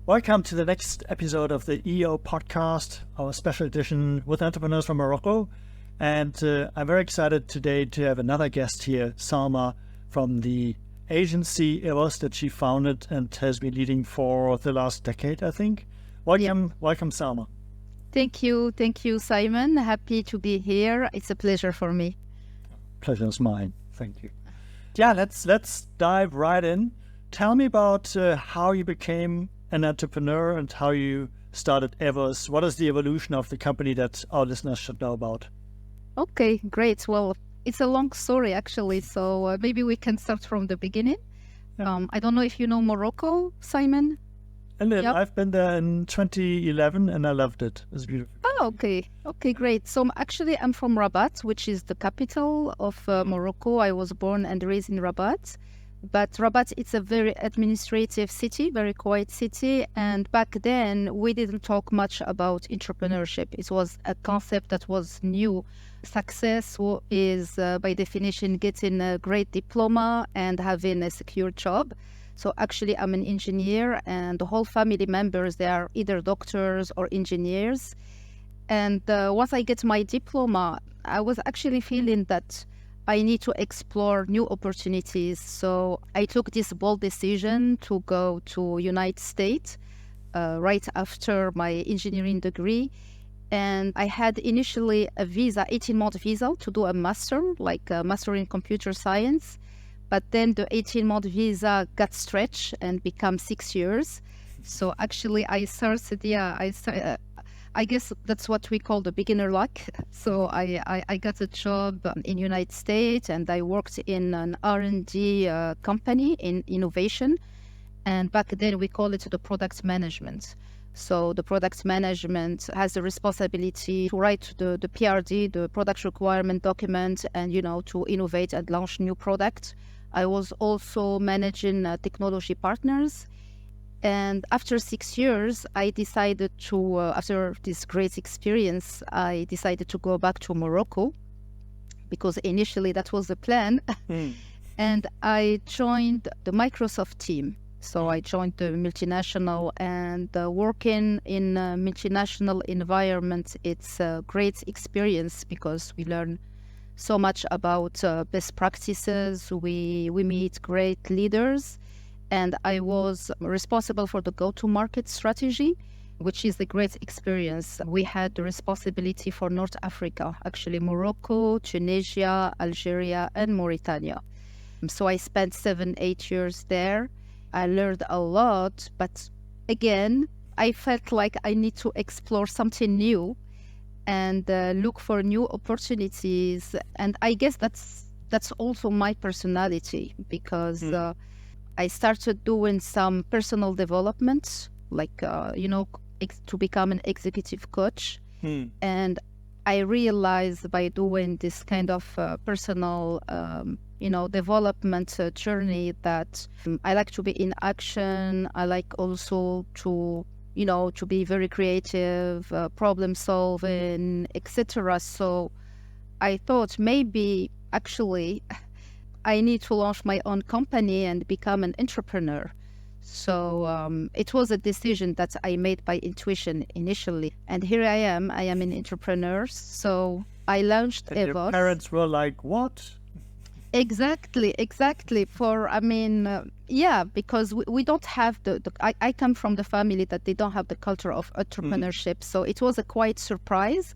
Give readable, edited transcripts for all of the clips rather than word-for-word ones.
Welcome to the next episode of the EO podcast, our special edition with entrepreneurs from Morocco. And I'm very excited today to have another guest here, Salma, from the agency EOS that she founded and has been leading for the last decade, I think. Welcome, Salma. Thank you, Simon. Happy to be here. It's a pleasure for me. Pleasure's mine. Thank you. Yeah, let's dive right in. Tell me about how you became an entrepreneur and how you started EOS. What is the evolution of the company that our listeners should know about? Okay, great. Well, it's a long story actually, so maybe we can start from the beginning. Yeah. I don't know if you know Morocco, Simon. Yep. I've been there in 2011 and I loved it. It was beautiful. Oh, okay, great. So I'm from Rabat, which is the capital of Morocco. I was born and raised in Rabat. But Rabat, it's a very administrative city, very quiet city. And back then, we didn't talk much about entrepreneurship. It was a concept that was new. Success is, by definition, getting a great diploma and having a secure job. So actually, I'm an engineer, and the whole family members, they are either doctors or engineers. And once I get my diploma, I was actually feeling that I need to explore new opportunities. So I took this bold decision to go to United States right after my engineering degree. And I had initially a visa, 18-month visa to do a master, like a master in computer science. But then the 18-month visa got stretched and became 6 years. So actually I guess that's what we call the beginner luck. So I got a job in United States and I worked in an R&D company in innovation. And back then we call it the product management. So the product management has the responsibility to write the PRD, the product requirement document, and, to innovate and launch new products. I was also managing technology partners. And after 6 years, I decided to, after this great experience, I decided to go back to Morocco because initially that was the plan. And I joined the Microsoft team. So I joined the multinational, and working in a multinational environment, it's a great experience because we learn so much about best practices. We meet great leaders. And I was responsible for the go-to-market strategy, which is a great experience. We had the responsibility for North Africa, actually Morocco, Tunisia, Algeria, and Mauritania. So I spent 7-8 years there. I learned a lot, but again, I felt like I need to explore something new and look for new opportunities. And I guess that's also my personality because I started doing some personal development, like, to become an executive coach. And I realized by doing this kind of personal, development journey that I like to be in action. I like also to be very creative, problem solving, etc. So I thought maybe actually I need to launch my own company and become an entrepreneur. So it was a decision that I made by intuition initially. And here I am an entrepreneur. So I launched And EOS. your parents were like, what? Exactly. Because we don't have I come from the family that they don't have the culture of entrepreneurship. So it was a quite surprise.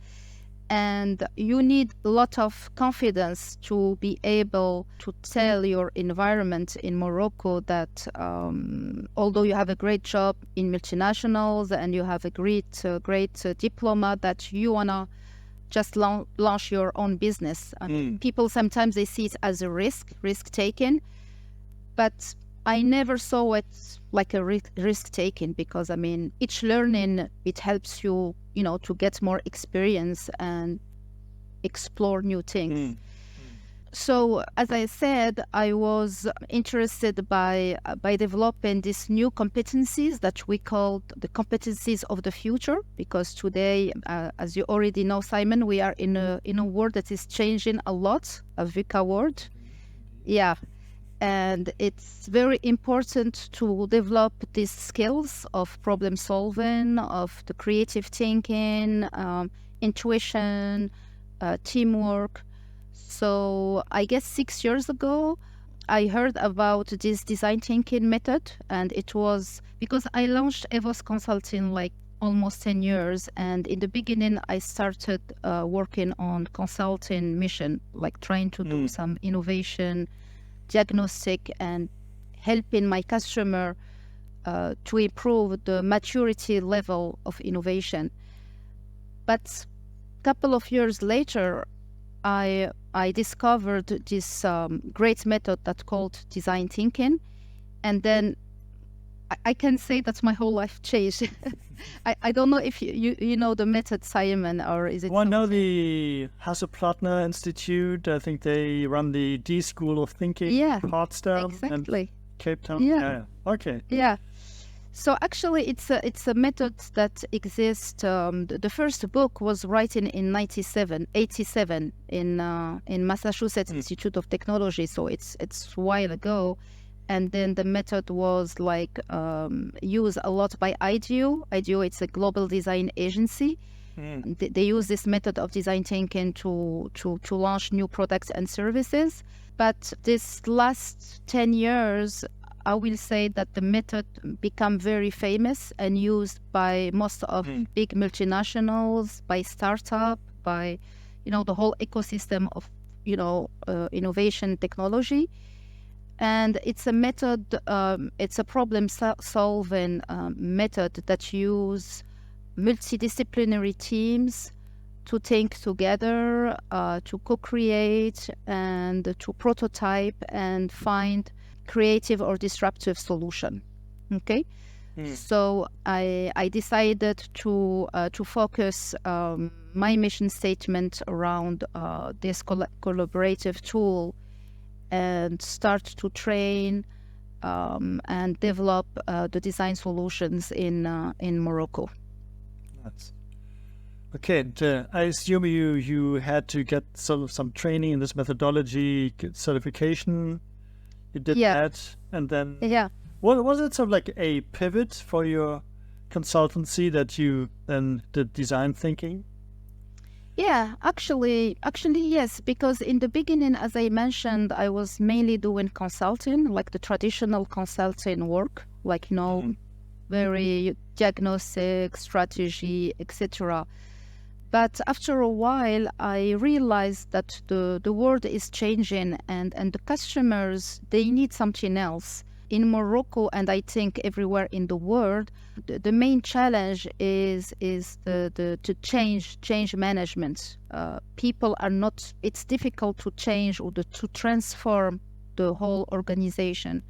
And you need a lot of confidence to be able to tell your environment in Morocco that although you have a great job in multinationals and you have a great diploma, that you want to just launch your own business. People sometimes they see it as a risk taking, but I never saw it like a risk taking because each learning, it helps you to get more experience and explore new things. So as I said, I was interested by developing these new competencies that we call the competencies of the future, because today, as you already know, Simon, we are in a world that is changing a lot, a VUCA world. Yeah. And it's very important to develop these skills of problem solving, of the creative thinking, intuition, teamwork. So I guess 6 years ago, I heard about this design thinking method, and it was because I launched EVOS Consulting like almost 10 years. And in the beginning, I started working on consulting mission, like trying to do some innovation, diagnostic, and helping my customer to improve the maturity level of innovation. But a couple of years later, I discovered this great method that's called design thinking, and then I can say that my whole life changed. I don't know if you know the method, Simon, or is it? Well, I know the Hasse-Plattner Institute. I think they run the D School of Thinking, Potsdam, exactly. and Cape Town. Yeah. Okay. Yeah. So actually, it's a method that exists. The first book was written in 87 in Massachusetts Institute of Technology. So it's a while ago. And then the method was like used a lot by IDEO. IDEO, it's a global design agency. They use this method of design thinking to launch new products and services. But this last 10 years, I will say that the method became very famous and used by most of big multinationals, by startup, by the whole ecosystem of innovation technology. And it's a method, it's a problem-solving method that use multidisciplinary teams to think together, to co-create, and to prototype and find creative or disruptive solution. Okay, so I decided to focus my mission statement around this collaborative tool, and start to train and develop the design solutions in Morocco. That's okay. And, I assume you had to get some training in this methodology, get certification. You did that, and then was it sort of like a pivot for your consultancy that you then did design thinking? Yeah, actually, yes, because in the beginning, as I mentioned, I was mainly doing consulting, like the traditional consulting work, like, very diagnostic, strategy, etc. But after a while, I realized that the world is changing, and the customers, they need something else. In Morocco, and I think everywhere in the world, the main challenge is the change management. People are not. It's difficult to change or to transform the whole organization.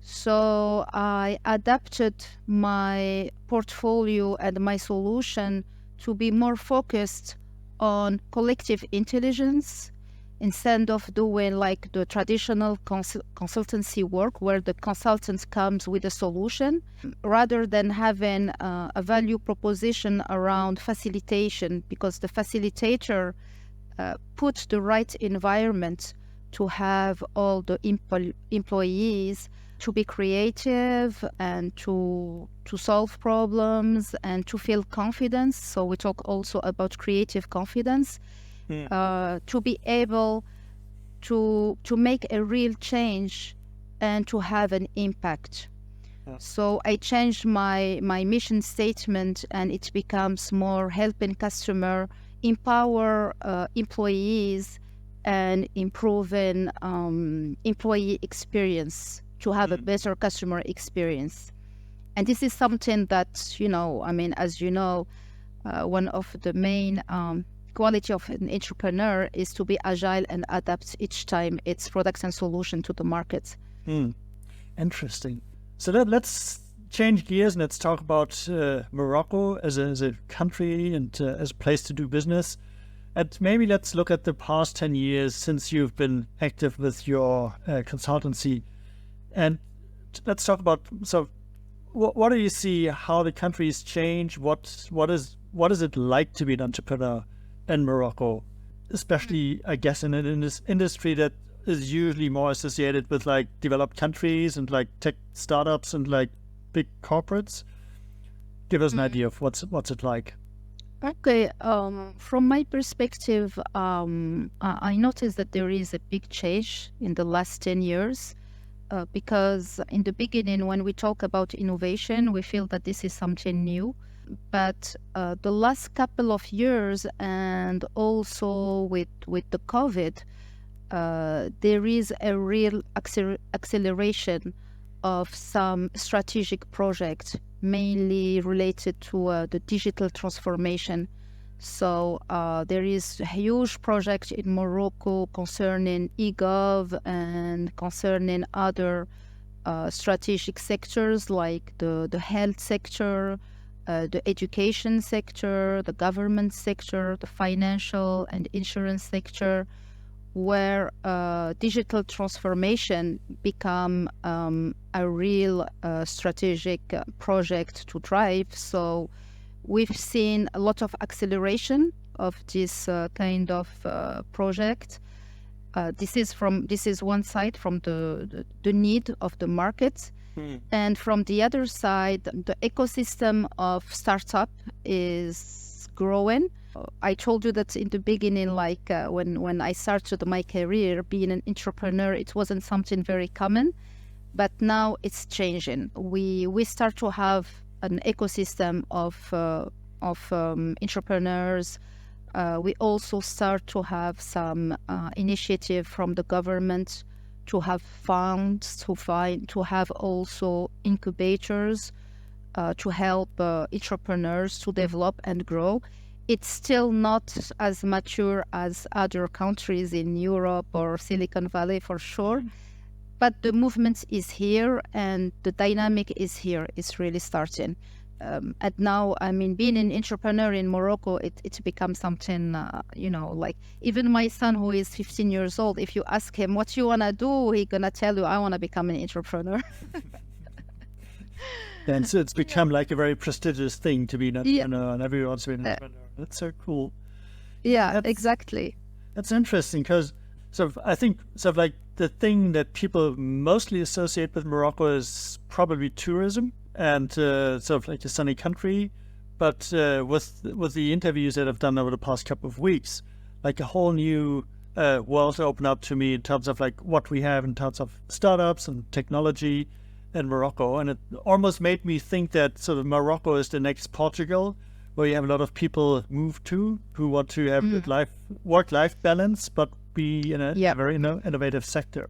So I adapted my portfolio and my solution to be more focused on collective intelligence, instead of doing like the traditional consultancy work where the consultant comes with a solution, rather than having a value proposition around facilitation, because the facilitator puts the right environment to have all the employees to be creative and to solve problems and to feel confidence. So we talk also about creative confidence. To be able to make a real change and to have an impact. So I changed my mission statement, and it becomes more helping customer, empower employees, and improving employee experience to have a better customer experience. And this is something that, as you know, one of the main quality of an entrepreneur is to be agile and adapt each time its products and solution to the market. Interesting. So let's change gears and let's talk about Morocco as a country and as a place to do business. And maybe let's look at the past 10 years since you've been active with your consultancy. And let's talk about, so what do you see, how the country's changed? What is it like to be an entrepreneur in Morocco, especially, I guess, in this industry that is usually more associated with like developed countries and like tech startups and like big corporates. Give us an idea of what's it like. Okay, from my perspective, I noticed that there is a big change in the last 10 years because in the beginning, when we talk about innovation, we feel that this is something new. But the last couple of years, and also with the COVID, there is a real acceleration of some strategic projects, mainly related to the digital transformation. So there is a huge project in Morocco concerning e-gov and concerning other strategic sectors like the health sector, the education sector, the government sector, the financial and insurance sector, where digital transformation become a real strategic project to drive. So we've seen a lot of acceleration of this kind of project. This is one side from the need of the market. And from the other side, the ecosystem of startup is growing. I told you that in the beginning, like when I started my career, being an entrepreneur, it wasn't something very common, but now it's changing. We start to have an ecosystem of entrepreneurs. We also start to have some initiative from the government to have funds, to have also incubators to help entrepreneurs to develop and grow. It's still not as mature as other countries in Europe or Silicon Valley for sure, but the movement is here and the dynamic is here. It's really starting. And now, I mean, being an entrepreneur in Morocco, it becomes something, like even my son who is 15 years old, if you ask him what you want to do, he's going to tell you, I want to become an entrepreneur. And so it's become like a very prestigious thing to be an entrepreneur, and everyone wants to be an entrepreneur. That's so cool. Yeah, exactly. That's interesting because I think like the thing that people mostly associate with Morocco is probably tourism and sort of like a sunny country. But with the interviews that I've done over the past couple of weeks, like a whole new world opened up to me in terms of like what we have in terms of startups and technology in Morocco. And it almost made me think that sort of Morocco is the next Portugal, where you have a lot of people move to who want to have good work-life balance, but be in a very innovative sector.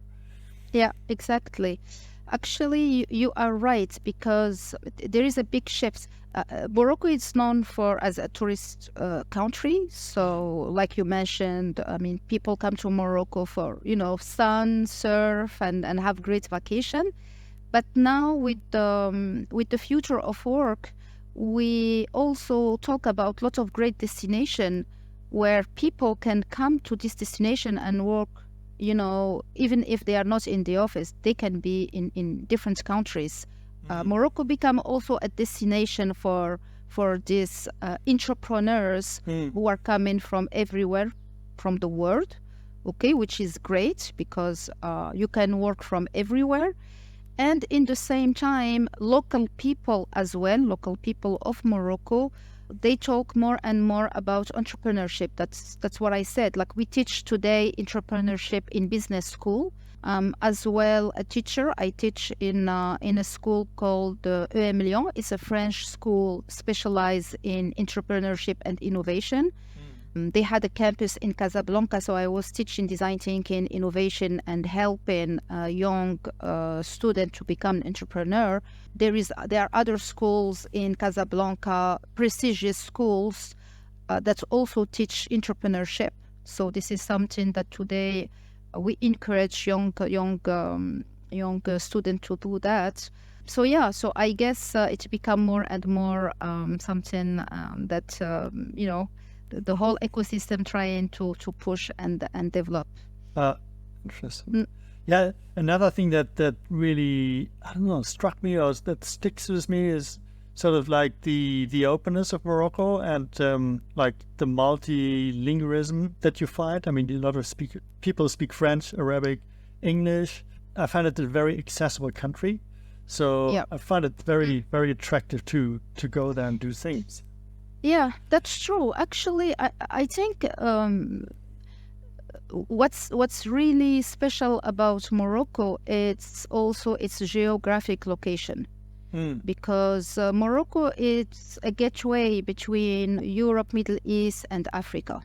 Yeah, exactly. Actually, you are right, because there is a big shift. Morocco is known as a tourist country. So like you mentioned, I mean, people come to Morocco for, sun, surf, and have great vacation. But now with the future of work, we also talk about lots of great destination where people can come to this destination and work, even if they are not in the office, they can be in different countries. Morocco become also a destination for these entrepreneurs who are coming from everywhere from the world, okay, which is great because you can work from everywhere. And in the same time, local people as well, local people of Morocco, they talk more and more about entrepreneurship. That's what I said. Like we teach today entrepreneurship in business school. As well, a teacher. I teach in a school called EM Lyon. It's a French school specialized in entrepreneurship and innovation. They had a campus in Casablanca, so I was teaching design thinking, innovation, and helping young students to become an entrepreneur. There are other schools in Casablanca, prestigious schools that also teach entrepreneurship. So this is something that today we encourage young students to do that. So yeah, so I guess it's become more and more something that the whole ecosystem trying to push and develop. Interesting. Yeah, another thing that really, I don't know, struck me or that sticks with me is sort of like the openness of Morocco and like the multilingualism that you find. I mean, a lot of people speak French, Arabic, English. I find it a very accessible country, so Yeah. I find it very, very attractive to go there and do things. Yeah, that's true. Actually, I think what's really special about Morocco, it's also its geographic location. Because Morocco is a gateway between Europe, Middle East, and Africa.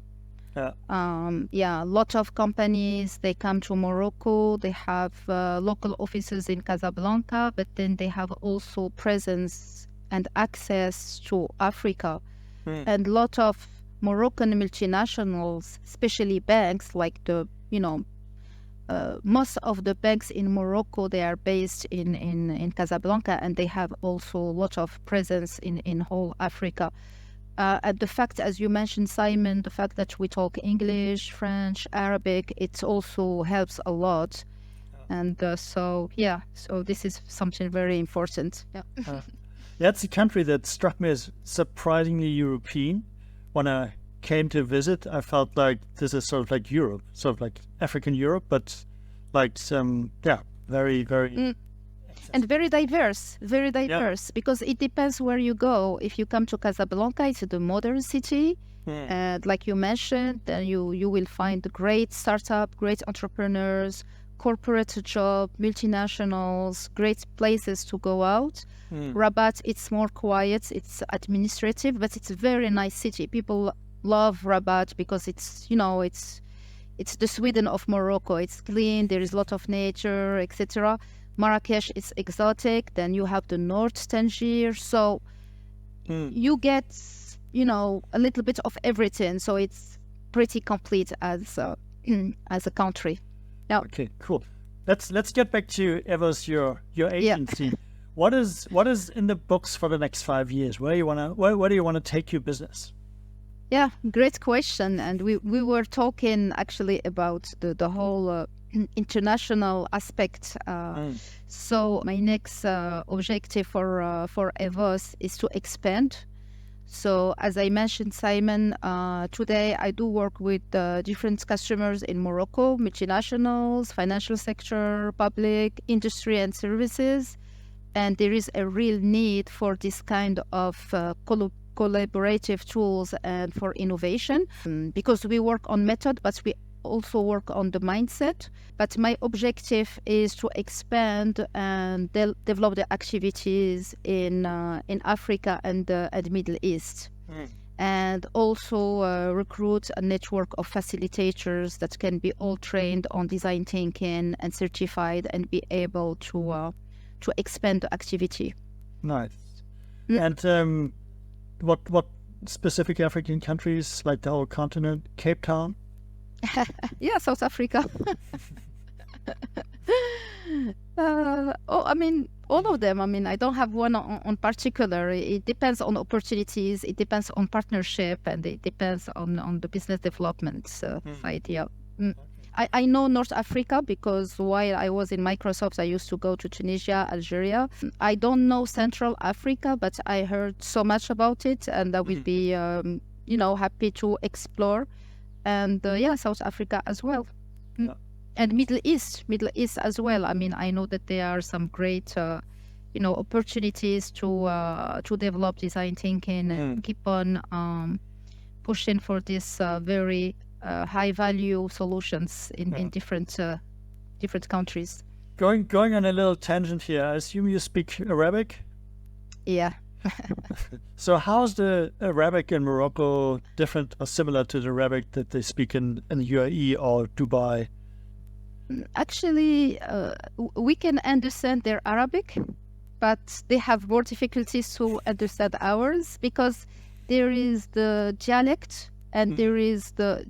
Yeah. A lot of companies, they come to Morocco. They have local offices in Casablanca, but then they have also presence and access to Africa. And a lot of Moroccan multinationals, especially banks, like most of the banks in Morocco, they are based in Casablanca, and they have also a lot of presence in whole Africa. And the fact, as you mentioned, Simon, the fact that we talk English, French, Arabic, it also helps a lot. And so this is something very important. Yeah. Yeah, it's a country that struck me as surprisingly European. When I came to visit, I felt like this is sort of like Europe, sort of like African Europe, but like very, very... And very diverse, because it depends where you go. If you come to Casablanca, it's the modern city. And like you mentioned, then you will find great startup, great entrepreneurs, corporate job, multinationals, great places to go out. Rabat, it's more quiet, it's administrative, but it's a very nice city. People love Rabat because it's the Sweden of Morocco. It's clean, there is a lot of nature, etc. Marrakesh is exotic. Then you have the North Tangier, so you get a little bit of everything. So it's pretty complete as a country. Now, okay, cool. Let's get back to Evos, your agency. Yeah. What is in the books for the next 5 years? Where do you want to take your business? Yeah, great question. And we were talking actually about the whole international aspect. So my next objective for Evos is to expand. So as I mentioned, Simon, today I do work with different customers in Morocco, multinationals, financial sector, public, industry and services. And there is a real need for this kind of collaborative tools and for innovation, because we work on method, but we also work on the mindset. But my objective is to expand and develop the activities in Africa and Middle East, and also recruit a network of facilitators that can be all trained on design thinking and certified and be able to expand the activity. Nice. And what specific African countries, like the whole continent? Cape Town? Yeah, South Africa. I mean, all of them. I mean, I don't have one on particular. It depends on opportunities. It depends on partnership, and it depends on the business development side. Yeah. I know North Africa because while I was in Microsoft, I used to go to Tunisia, Algeria. I don't know Central Africa, but I heard so much about it, and I will be, happy to explore. And South Africa as well. Yeah. And Middle East as well. I mean, I know that there are some great, opportunities to develop design thinking and keep on pushing for this very high value solutions in different countries. Going on a little tangent here. I assume you speak Arabic? Yeah. So how's the Arabic in Morocco different or similar to the Arabic that they speak in the UAE or Dubai? Actually, we can understand their Arabic, but they have more difficulties to understand ours because there is the dialect and there is the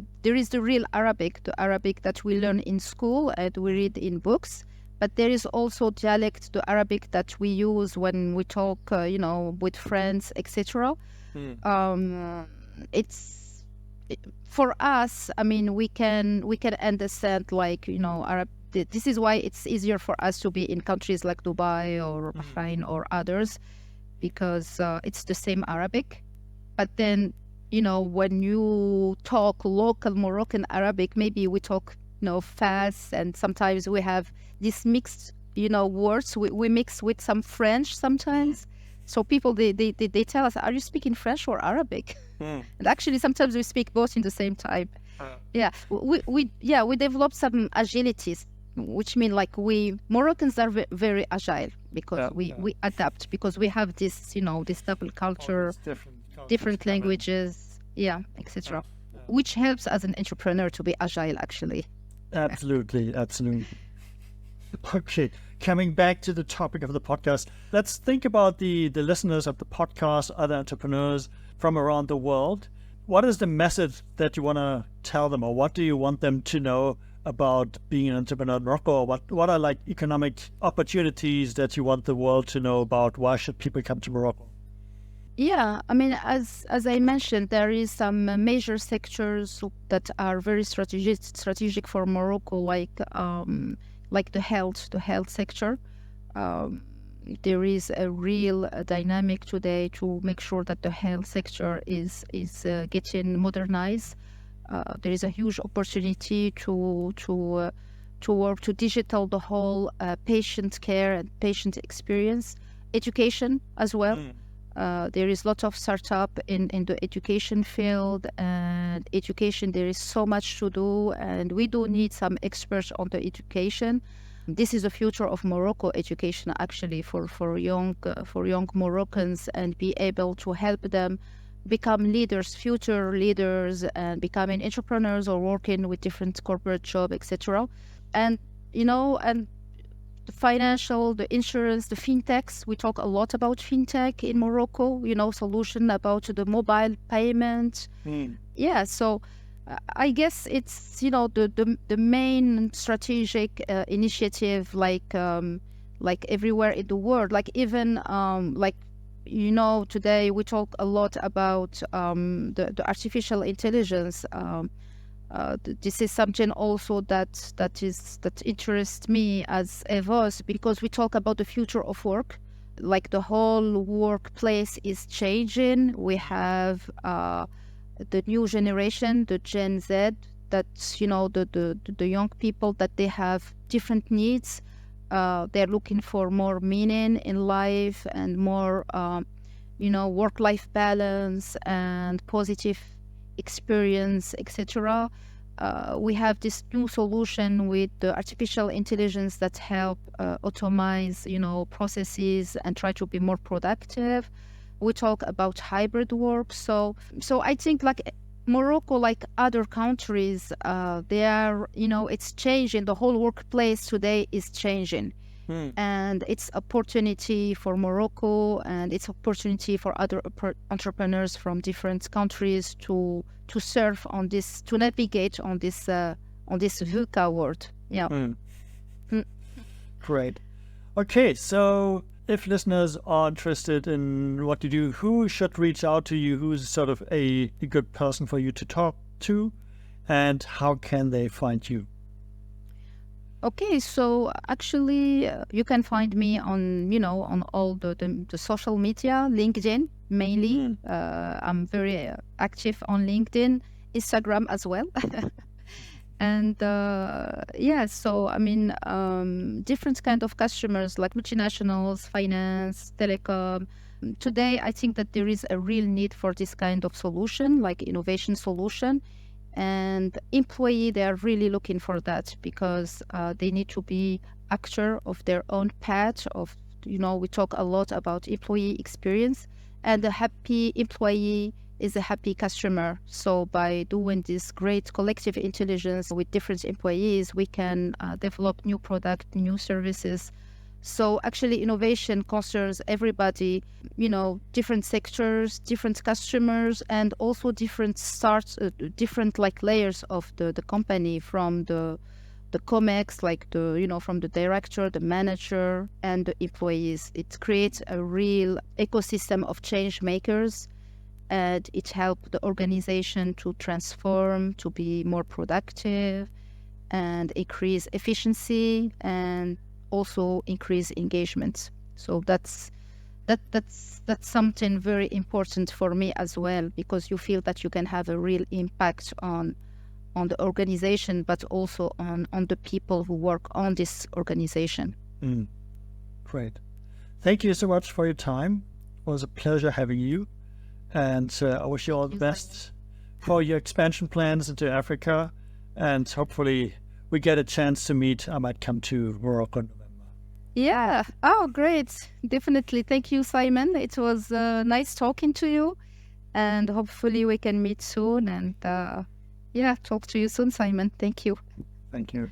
real Arabic, the Arabic that we learn in school and we read in books. But there is also dialect, the Arabic that we use when we talk, with friends, etc. It's for us. I mean, we can understand, Arab. This is why it's easier for us to be in countries like Dubai or Bahrain or others, because it's the same Arabic. But then, when you talk local Moroccan Arabic, maybe we talk, fast, and sometimes we have these mixed, words. We mix with some French sometimes. So people, they tell us, are you speaking French or Arabic? And actually, sometimes we speak both in the same time. Yeah, we developed some agilities, which mean like we Moroccans are very agile because we adapt, because we have this, this double culture, different languages, etc. Which helps as an entrepreneur to be agile, actually. Absolutely. Okay, coming back to the topic of the podcast, let's think about the listeners of the podcast, other entrepreneurs from around the world. What is the message that you want to tell them, or what do you want them to know about being an entrepreneur in Morocco? Or what are like economic opportunities that you want the world to know about? Why should people come to Morocco? Yeah, I mean, as I mentioned, there is some major sectors that are very strategic for Morocco, like the health sector. There is a real dynamic today to make sure that the health sector is getting modernized. There is a huge opportunity to work to digital the whole patient care and patient experience, education as well. There is lots of startup in the education field, and education, there is so much to do, and we do need some experts on the education. This is the future of Morocco education, actually, for young Moroccans, and be able to help them become leaders, future leaders, and becoming entrepreneurs or working with different corporate jobs, etc. And the financial, the insurance, the fintechs. We talk a lot about fintech in Morocco, solution about the mobile payment. Yeah, so I guess it's, the main strategic initiative, like everywhere in the world, like even, today we talk a lot about the artificial intelligence. This is something also that interests me as Evos, because we talk about the future of work. Like the whole workplace is changing. We have the new generation, the Gen Z, that's the young people, that they have different needs. They're looking for more meaning in life and more work-life balance and positive experience, etc. We have this new solution with the artificial intelligence that help automate, processes and try to be more productive. We talk about hybrid work. So I think like Morocco, like other countries, they are, it's changing. The whole workplace today is changing. And it's opportunity for Morocco, and it's opportunity for other entrepreneurs from different countries to surf on this, to navigate on this VUCA world. Yeah. Great. Okay, so if listeners are interested in what you do, who should reach out to you? Who's sort of a good person for you to talk to, and how can they find you? Okay, so actually, you can find me on, on all the social media, LinkedIn mainly. I'm very active on LinkedIn, Instagram as well. And so I mean, different kind of customers like multinationals, finance, telecom. Today, I think that there is a real need for this kind of solution, like innovation solution. And employee, they are really looking for that, because they need to be actor of their own path of, we talk a lot about employee experience, and a happy employee is a happy customer. So by doing this great collective intelligence with different employees, we can develop new product, new services. So actually innovation concerns everybody, different sectors, different customers, and also different different like layers of the company, from the COMEX, like from the director, the manager, and the employees. It creates a real ecosystem of change makers, and it helps the organization to transform, to be more productive, and increase efficiency, and also increase engagement. So that's that's something very important for me as well, because you feel that you can have a real impact on the organization, but also on the people who work on this organization. Great. Thank you so much for your time. It was a pleasure having you. And I wish you all the best for your expansion plans into Africa. And hopefully we get a chance to meet. I might come to Morocco in November. Yeah. Oh, great. Definitely. Thank you, Simon. It was nice talking to you. And hopefully we can meet soon. And talk to you soon, Simon. Thank you. Thank you.